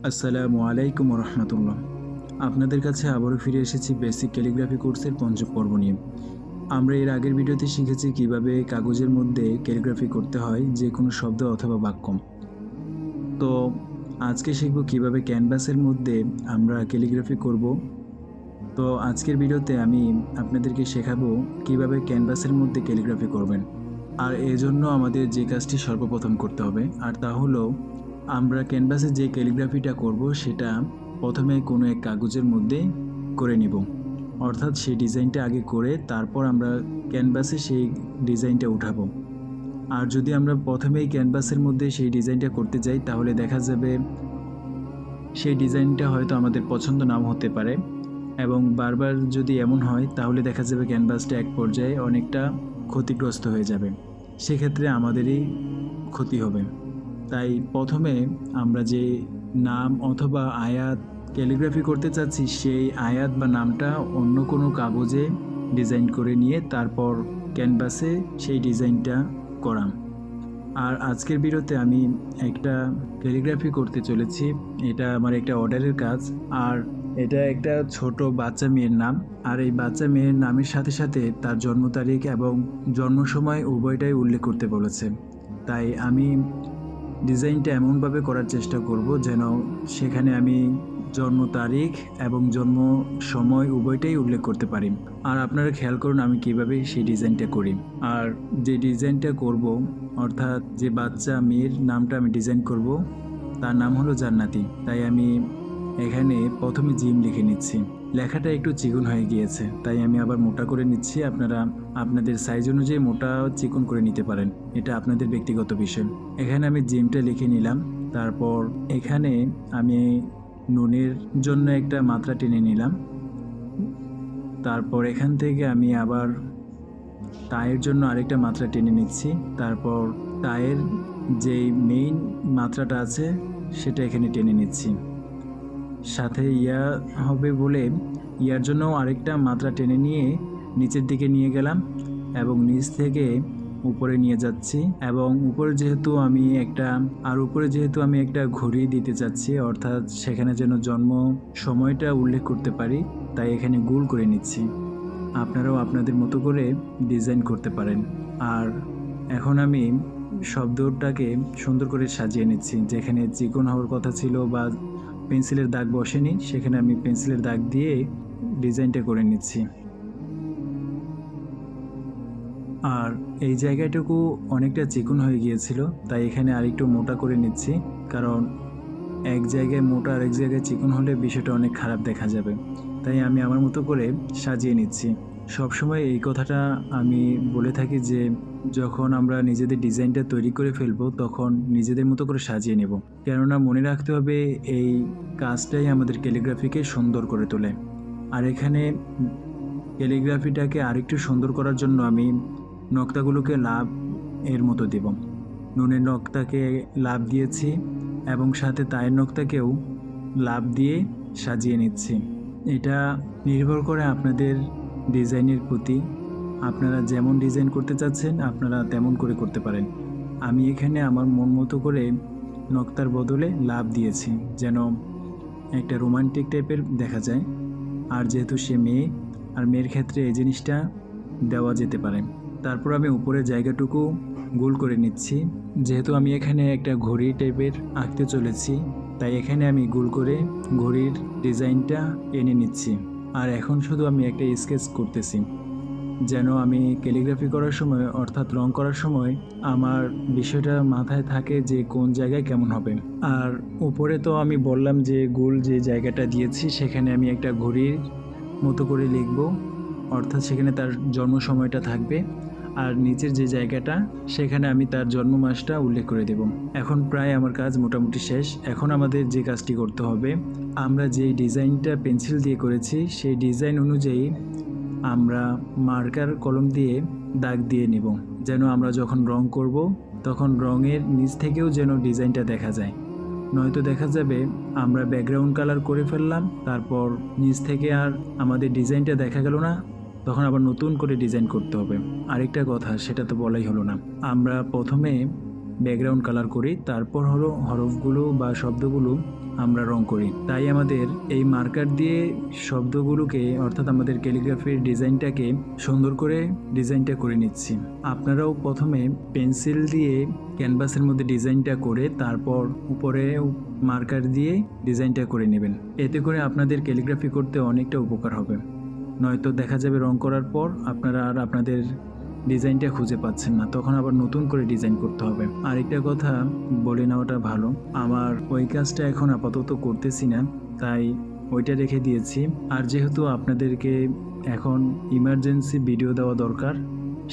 আসসালামু আলাইকুম রহমতুল্লাহ। আপনাদের কাছে আবারও ফিরে এসেছি বেসিক ক্যালিগ্রাফি কোর্সের পঞ্চম পর্ব নিয়ে। আমরা এর আগের ভিডিওতে শিখেছি কিভাবে কাগজের মধ্যে ক্যালিগ্রাফি করতে হয়, যে কোনো শব্দ অথবা বাক্য। তো আজকে শিখব কিভাবে ক্যানভাসের মধ্যে আমরা ক্যালিগ্রাফি করব। তো আজকের ভিডিওতে আমি আপনাদেরকে শেখাবো কিভাবে ক্যানভাসের মধ্যে ক্যালিগ্রাফি করবেন। আর এজন্য আমাদের যে কাজটি সর্বপ্রথম করতে হবে, আর তা হলো আমরা ক্যানভাসে যে ক্যালিগ্রাফিটা করব সেটা প্রথমে কোনো এক কাগজের মধ্যে করে নিব। অর্থাৎ সেই ডিজাইনটা আগে করে তারপর আমরা ক্যানভাসে সেই ডিজাইনটা উঠাবো। আর যদি আমরা প্রথমেই ক্যানভাসের মধ্যে সেই ডিজাইনটা করতে যাই তাহলে দেখা যাবে সেই ডিজাইনটা হয়তো আমাদের পছন্দ নাও হতে পারে, এবং বারবার যদি এমন হয় তাহলে দেখা যাবে ক্যানভাসটা এক পর্যায়ে অনেকটা ক্ষতিগ্রস্ত হয়ে যাবে। সেক্ষেত্রে আমাদেরই ক্ষতি হবে। তাই প্রথমে আমরা যে নাম অথবা আয়াত ক্যালিগ্রাফি করতে চাচ্ছি সেই আয়াত বা নামটা অন্য কোনো কাগজে ডিজাইন করে নিয়ে তারপর ক্যানভাসে সেই ডিজাইনটা করা। আর আজকের ভিডিওতে আমি একটা ক্যালিগ্রাফি করতে চলেছি। এটা আমার একটা অর্ডারের কাজ। আর এটা একটা ছোট বাচ্চা মেয়ের নাম। আর এই বাচ্চা মেয়ের নামের সাথে সাথে তার জন্ম তারিখ এবং জন্ম সময় উভয়টাই উল্লেখ করতে বলেছে। তাই আমি ডিজাইনটা এমনভাবে করার চেষ্টা করব যেন সেখানে আমি জন্ম তারিখ এবং জন্ম সময় উভয়টাই উল্লেখ করতে পারি। আর আপনারা খেয়াল করুন আমি কিভাবে সেই ডিজাইনটা করি। আর যে ডিজাইনটা করব, অর্থাৎ যে বাচ্চা মেয়ের নামটা আমি ডিজাইন করব, তার নাম হলো জান্নাতি। তাই আমি এখানে প্রথমে জিম লিখে নিচ্ছি। লেখাটা একটু চিকন হয়ে গিয়েছে, তাই আমি আবার মোটা করে নিচ্ছি। আপনারা আপনাদের সাইজ অনুযায়ী মোটা চিকন করে নিতে পারেন, এটা আপনাদের ব্যক্তিগত বিষয়। এখানে আমি জিমটা লিখে নিলাম। তারপর এখানে আমি নুনের জন্য একটা মাত্রা টেনে নিলাম। তারপর এখান থেকে আমি আবার টায়ের জন্য আরেকটা মাত্রা টেনে নিচ্ছি। তারপর টায়ের যেই মেইন মাত্রাটা আছে সেটা এখানে টেনে নিচ্ছি। সাথে ইয়া হবে বলে ইয়ার জন্য আরেকটা মাত্রা টেনে নিয়ে নিচের দিকে নিয়ে গেলাম এবং নিচ থেকে উপরে নিয়ে যাচ্ছি। এবং উপরে যেহেতু আমি একটা ঘড়ি দিতে চাচ্ছি, অর্থাৎ সেখানে যেন জন্ম সময়টা উল্লেখ করতে পারি, তাই এখানে গোল করে নিচ্ছি। আপনারাও আপনাদের মতো করে ডিজাইন করতে পারেন। আর এখন আমি শব্দটাকে সুন্দর করে সাজিয়ে নিচ্ছি। যেখানে চিকন হওয়ার কথা ছিল বা পেন্সিলের দাগ বসেনি, সেখানে আমি পেন্সিলের দাগ দিয়ে ডিজাইনটা করে নিচ্ছি। আর এই জায়গাটুকু অনেকটা চিকন হয়ে গিয়েছিল, তাই এখানে আরেকটু মোটা করে নিচ্ছি। কারণ এক জায়গায় মোটা আর এক জায়গায় চিকন হলে বিষয়টা অনেক খারাপ দেখা যাবে। তাই আমি আমার মতো করে সাজিয়ে নিচ্ছি। সবসময় এই কথাটা আমি বলে থাকি যে যখন আমরা নিজেদের ডিজাইনটা তৈরি করে ফেলবো তখন নিজেদের মতো করে সাজিয়ে নেব। কেননা মনে রাখতে হবে এই কাজটাই আমাদের ক্যালিগ্রাফিকে সুন্দর করে তোলে। আর এখানে ক্যালিগ্রাফিটাকে আরেকটু সুন্দর করার জন্য আমি নক্তাগুলোকে লাভ এর মতো দেব। নুনের নক্তাকে লাভ দিয়েছি এবং সাথে তায়ের নক্তাকেও লাভ দিয়ে সাজিয়ে নিচ্ছি। এটা নির্ভর করে আপনাদের ডিজাইনের প্রতি। আপনারা যেমন ডিজাইন করতে চাচ্ছেন আপনারা তেমন করে করতে পারেন। আমি এখানে আমার মন মতো করে নক্তার বদলে লাভ দিয়েছি যেন একটা রোমান্টিক টাইপের দেখা যায়। আর যেহেতু সে মেয়ে, আর মেয়ের ক্ষেত্রে এই জিনিসটা দেওয়া যেতে পারে। তারপর আমি উপরের জায়গাটুকু গোল করে নিচ্ছি। যেহেতু আমি এখানে একটা ঘড়ি টাইপের আঁকতে চলেছি, তাই এখানে আমি গোল করে ঘড়ির ডিজাইনটা এনে নিচ্ছি। আর এখন শুধু আমি একটা স্কেচ করতেছি যেন আমি ক্যালিগ্রাফি করার সময়, অর্থাৎ রং করার সময় আমার বিষয়টা মাথায় থাকে যে কোন জায়গায় কেমন হবে। আর উপরে তো আমি বললাম যে গোল যে জায়গাটা দিয়েছি সেখানে আমি একটা ঘড়ির মতো করে লিখব, অর্থাৎ সেখানে তার জন্ম সময়টা থাকবে। আর নিচের যে জায়গাটা সেখানে আমি তার জন্ম মাসটা উল্লেখ করে দেব। এখন প্রায় আমার কাজ মোটামুটি শেষ। এখন আমাদের যে কাজটি করতে হবে, আমরা যে ডিজাইনটা পেন্সিল দিয়ে করেছি সেই ডিজাইন অনুযায়ী আমরা মার্কার কলম দিয়ে দাগ দিয়ে নেব, যেন আমরা যখন রং করব তখন রঙের নিচ থেকেও যেন ডিজাইনটা দেখা যায়। নয়তো দেখা যাবে আমরা ব্যাকগ্রাউন্ড কালার করে ফেললাম, তারপর নিচ থেকে আর আমাদের ডিজাইনটা দেখা গেল না, তখন আবার নতুন করে ডিজাইন করতে হবে। আরেকটা কথা, সেটা তো বলাই হলো না, আমরা প্রথমে ব্যাকগ্রাউন্ড কালার করি, তারপর হলো হরফগুলো বা শব্দগুলো আমরা রং করি। তাই আমাদের এই মার্কার দিয়ে শব্দগুলোকে অর্থাৎ আমাদের ক্যালিগ্রাফির ডিজাইনটাকে সুন্দর করে ডিজাইনটা করে নিচ্ছি। আপনারাও প্রথমে পেন্সিল দিয়ে ক্যানভাসের মধ্যে ডিজাইনটা করে তারপর উপরে মার্কার দিয়ে ডিজাইনটা করে নেবেন। এতে করে আপনাদের ক্যালিগ্রাফি করতে অনেকটা উপকার হবে। নয়তো দেখা যাবে রং করার পর আপনারা আর আপনাদের ডিজাইনটা খুঁজে পাচ্ছেন না, তখন আবার নতুন করে ডিজাইন করতে হবে। আরেকটা কথা বলে নেওয়াটা ভালো, আমার ওই কাজটা এখন আপাতত করতেছি না, তাই ওইটা রেখে দিয়েছি। আর যেহেতু আপনাদেরকে এখন ইমার্জেন্সি ভিডিও দেওয়া দরকার,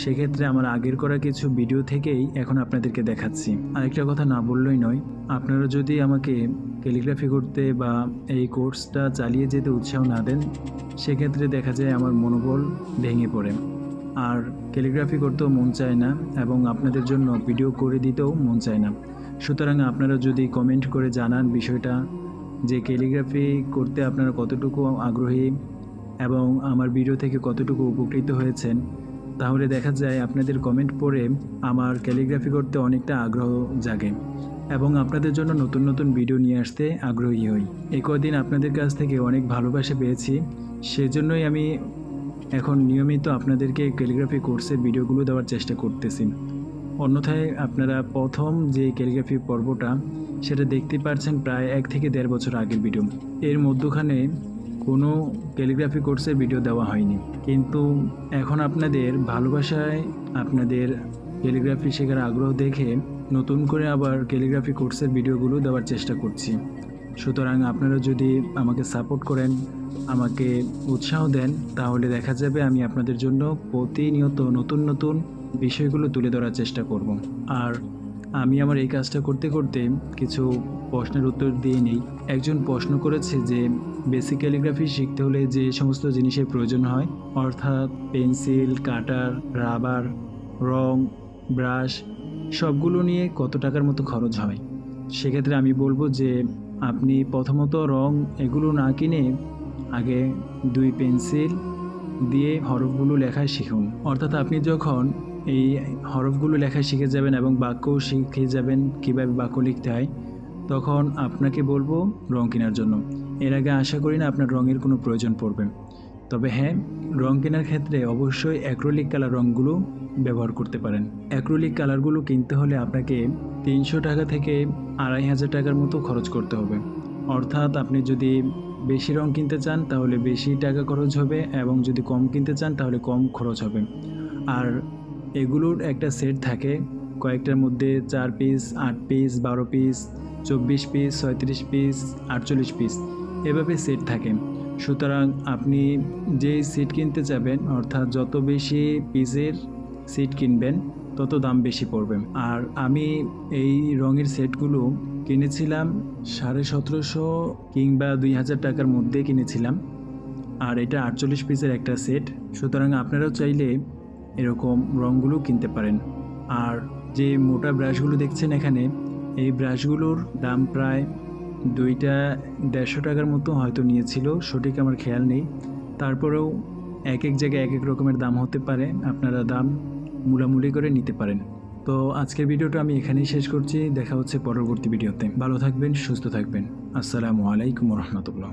সেক্ষেত্রে আমার আগের করা কিছু ভিডিও থেকেই এখন আপনাদেরকে দেখাচ্ছি। আরেকটা কথা না বললেই নয়, আপনারা যদি আমাকে ক্যালিগ্রাফি করতে বা এই কোর্সটা চালিয়ে যেতে উৎসাহ না দেন, সেক্ষেত্রে দেখা যায় আমার মনোবল ভেঙে পড়ে, আর ক্যালিগ্রাফি করতেও মন চায় না এবং আপনাদের জন্য ভিডিও করে দিতেও মন চায় না। সুতরাং আপনারা যদি কমেন্ট করে জানান বিষয়টা যে ক্যালিগ্রাফি করতে আপনারা কতটুকু আগ্রহী এবং আমার ভিডিও থেকে কতটুকু উপকৃত হয়েছেন, তাহলে দেখা যায় আপনাদের কমেন্ট পড়ে আমার ক্যালিগ্রাফি করতে অনেকটা আগ্রহ জাগে এবং আপনাদের জন্য নতুন নতুন ভিডিও নিয়ে আসতে আগ্রহী হই। এই কদিন আপনাদের কাছ থেকে অনেক ভালোবাসা পেয়েছি, সেজন্যই আমি এখন নিয়মিত আপনাদেরকে ক্যালিগ্রাফি কোর্সের ভিডিওগুলো দেওয়ার চেষ্টা করতেছি। অন্যথায় আপনারা প্রথম যে ক্যালিগ্রাফি পর্বটা সেটা দেখতে পাচ্ছেন প্রায় 1 থেকে 1.5 বছর আগের ভিডিও। এর মধ্যখানে কোনো ক্যালিগ্রাফি কোর্সের ভিডিও দেওয়া হয়নি, কিন্তু এখন আপনাদের ভালোবাসায় আপনাদের ক্যালিগ্রাফি শেখার আগ্রহ দেখে নতুন করে আবার ক্যালিগ্রাফি কোর্সের ভিডিওগুলো দেওয়ার চেষ্টা করছি। সুতরাং আপনারা যদি আমাকে সাপোর্ট করেন, আমাকে উৎসাহ দেন, তাহলে দেখা যাবে আমি আপনাদের জন্য প্রতিনিয়ত নতুন নতুন বিষয়গুলো তুলে ধরার চেষ্টা করব। আর আমি আমার এই কাজটা করতে করতে কিছু প্রশ্নের উত্তর দিয়ে নিই। একজন প্রশ্ন করেছে যে বেসিক ক্যালিগ্রাফি শিখতে হলে যে সমস্ত জিনিসের প্রয়োজন হয়, অর্থাৎ পেন্সিল, কাটার, রাবার, রং, ব্রাশ, সবগুলো নিয়ে কত টাকার মতো খরচ হয়। সেক্ষেত্রে আমি বলবো যে আপনি প্রথমত রং এগুলো না কিনে আগে 2 পেন্সিল দিয়ে হরফগুলো লেখা শিখুন। অর্থাৎ আপনি যখন এই হরফগুলো লেখা শিখে যাবেন এবং বাক্যও শিখে যাবেন কীভাবে বাক্য লিখতে হয়, তখন আপনাকে বলবো রং কেনার জন্য। এর আগে আশা করি না আপনার রঙের কোনো প্রয়োজন পড়বে। তবে হ্যাঁ, রং কেনার ক্ষেত্রে অবশ্যই অ্যাক্রিলিক কালার রঙগুলো ব্যবহার করতে পারেন। অ্যাক্রিলিক কালারগুলো কিনতে হলে আপনাকে 300 টাকা থেকে 2500 টাকার মতো খরচ করতে হবে। অর্থাৎ আপনি যদি বেশি রং কিনতে চান তাহলে বেশি টাকা খরচ হবে এবং যদি কম কিনতে চান তাহলে কম খরচ হবে। আর এগুলোর একটা সেট থাকে, কয়েকটার মধ্যে 4 piece, 8 piece, 12 piece, 24 piece, 36 piece, 48 piece, এভাবে সেট থাকে। সুতরাং আপনি যেই সেট কিনতে চাবেন, অর্থাৎ যত বেশি পিসের সেট কিনবেন তত দাম বেশি পড়বে। আর আমি এই রঙের সেটগুলো কিনেছিলাম 1750 কিংবা 2000 টাকার মধ্যে কিনেছিলাম, আর এটা 48 পিসের একটা সেট। সুতরাং আপনারাও চাইলে এরকম রঙগুলো কিনতে পারেন। আর যে মোটা ব্রাশগুলো দেখছেন এখানে, এই ব্রাশগুলোর দাম প্রায় 2টা 150 টাকার মতো হয়তো নিয়েছিল, সঠিক আমার খেয়াল নেই। তারপরেও এক এক জায়গায় এক এক রকমের দাম হতে পারে, আপনারা দাম মূলামূলি করে নিতে পারেন। তো আজকের ভিডিওটা আমি এখানেই শেষ করছি। দেখা হচ্ছে পরবর্তী ভিডিওতে। ভালো থাকবেন, সুস্থ থাকবেন। আসসালামু আলাইকুম রহমতুল্লাহ।